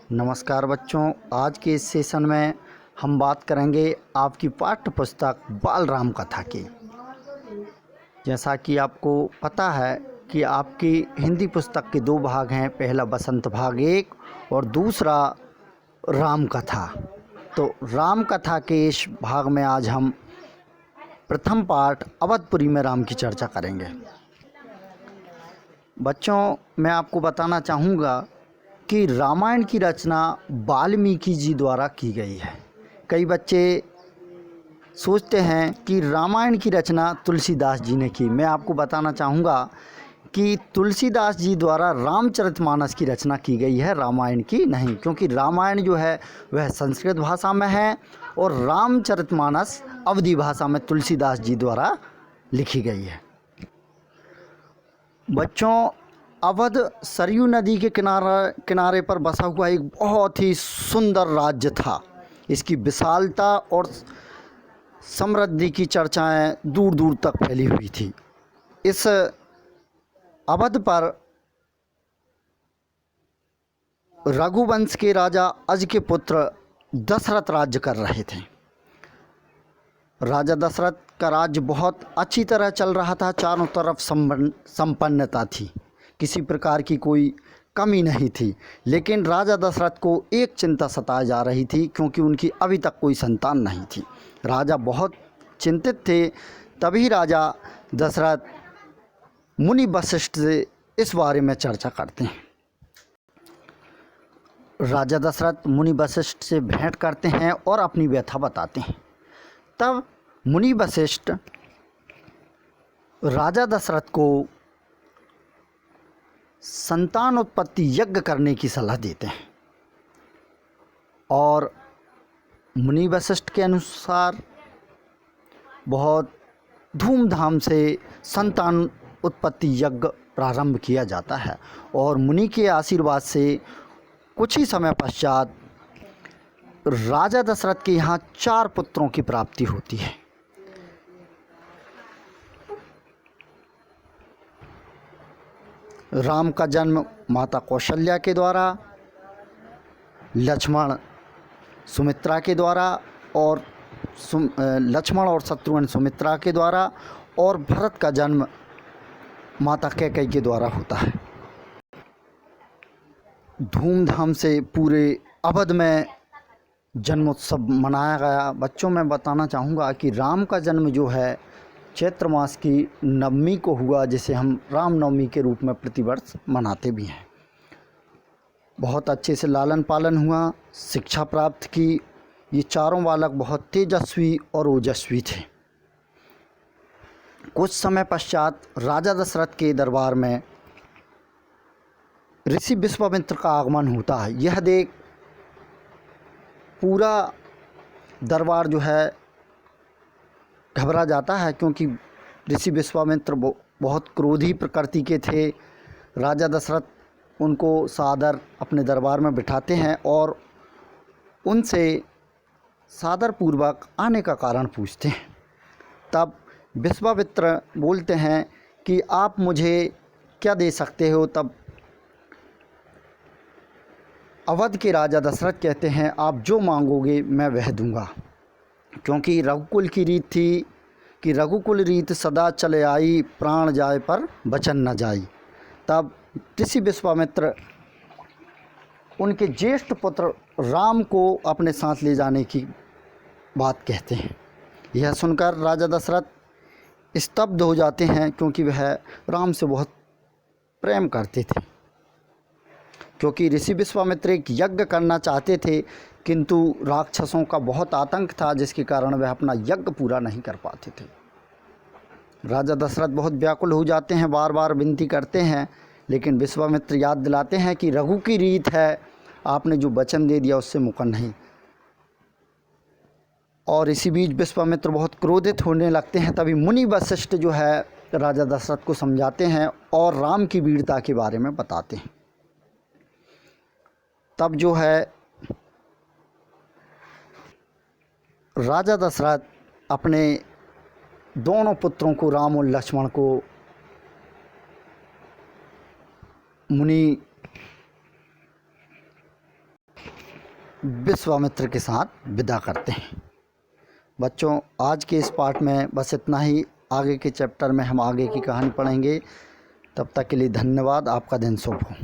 नमस्कार बच्चों, आज के इस सेशन में हम बात करेंगे आपकी पाठ्य पुस्तक बाल राम कथा की। जैसा कि आपको पता है कि आपकी हिंदी पुस्तक के दो भाग हैं, पहला बसंत भाग 1 और दूसरा राम कथा। तो राम कथा के इस भाग में आज हम प्रथम पाठ अवधपुरी में राम की चर्चा करेंगे। बच्चों, मैं आपको बताना चाहूँगा कि रामायण की रचना वाल्मीकि जी द्वारा की गई है। कई बच्चे सोचते हैं कि रामायण की रचना तुलसीदास जी ने की। मैं आपको बताना चाहूँगा कि तुलसीदास जी द्वारा रामचरितमानस की रचना की गई है, रामायण की नहीं, क्योंकि रामायण जो है वह संस्कृत भाषा में है और रामचरितमानस अवधी भाषा में तुलसीदास जी द्वारा लिखी गई है। बच्चों, अवध सरयू नदी के किनारे पर बसा हुआ एक बहुत ही सुंदर राज्य था। इसकी विशालता और समृद्धि की चर्चाएं दूर दूर तक फैली हुई थी। इस अवध पर रघुवंश के राजा अज के पुत्र दशरथ राज्य कर रहे थे। राजा दशरथ का राज्य बहुत अच्छी तरह चल रहा था, चारों तरफ संपन्नता थी, किसी प्रकार की कोई कमी नहीं थी। लेकिन राजा दशरथ को एक चिंता सताई जा रही थी, क्योंकि उनकी अभी तक कोई संतान नहीं थी। राजा बहुत चिंतित थे। तभी राजा दशरथ मुनि वशिष्ठ से इस बारे में चर्चा करते हैं। राजा दशरथ मुनि वशिष्ठ से भेंट करते हैं और अपनी व्यथा बताते हैं। तब मुनि वशिष्ठ राजा दशरथ को संतान उत्पत्ति यज्ञ करने की सलाह देते हैं और मुनि वशिष्ठ के अनुसार बहुत धूमधाम से संतान उत्पत्ति यज्ञ प्रारंभ किया जाता है और मुनि के आशीर्वाद से कुछ ही समय पश्चात राजा दशरथ के यहाँ 4 पुत्रों की प्राप्ति होती है। राम का जन्म माता कौशल्या के द्वारा, लक्ष्मण सुमित्रा के द्वारा और लक्ष्मण और शत्रुघ्न सुमित्रा के द्वारा, और भरत का जन्म माता कैकेयी के द्वारा होता है। धूमधाम से पूरे अवध में जन्मोत्सव मनाया गया। बच्चों, मैं बताना चाहूँगा कि राम का जन्म जो है चैत्र मास की नवमी को हुआ, जिसे हम रामनवमी के रूप में प्रतिवर्ष मनाते भी हैं। बहुत अच्छे से लालन पालन हुआ, शिक्षा प्राप्त की। ये चारों बालक बहुत तेजस्वी और ओजस्वी थे। कुछ समय पश्चात राजा दशरथ के दरबार में ऋषि विश्वामित्र का आगमन होता है। यह देख पूरा दरबार जो है घबरा जाता है, क्योंकि ऋषि विश्वामित्र बहुत क्रोधी प्रकृति के थे। राजा दशरथ उनको सादर अपने दरबार में बिठाते हैं और उनसे सादरपूर्वक आने का कारण पूछते हैं। तब विश्वामित्र बोलते हैं कि आप मुझे क्या दे सकते हो। तब अवध के राजा दशरथ कहते हैं, आप जो मांगोगे मैं वह दूंगा, क्योंकि रघुकुल की रीत थी कि रघुकुल रीत सदा चले आई, प्राण जाए पर वचन न जाई। तब ऋषि विश्वामित्र उनके ज्येष्ठ पुत्र राम को अपने साथ ले जाने की बात कहते हैं। यह सुनकर राजा दशरथ स्तब्ध हो जाते हैं, क्योंकि वह राम से बहुत प्रेम करते थे। क्योंकि ऋषि विश्वामित्र एक यज्ञ करना चाहते थे, किंतु राक्षसों का बहुत आतंक था, जिसके कारण वह अपना यज्ञ पूरा नहीं कर पाते थे। राजा दशरथ बहुत व्याकुल हो जाते हैं, बार बार विनती करते हैं, लेकिन विश्वामित्र याद दिलाते हैं कि रघु की रीत है, आपने जो वचन दे दिया उससे मुकर नहीं। और इसी बीच विश्वामित्र बहुत क्रोधित होने लगते हैं। तभी मुनि वशिष्ठ जो है राजा दशरथ को समझाते हैं और राम की वीरता के बारे में बताते हैं। तब जो है राजा दशरथ अपने दोनों पुत्रों को, राम और लक्ष्मण को, मुनि विश्वामित्र के साथ विदा करते हैं। बच्चों, आज के इस पाठ में बस इतना ही। आगे के चैप्टर में हम आगे की कहानी पढ़ेंगे। तब तक के लिए धन्यवाद। आपका दिन शुभ हो।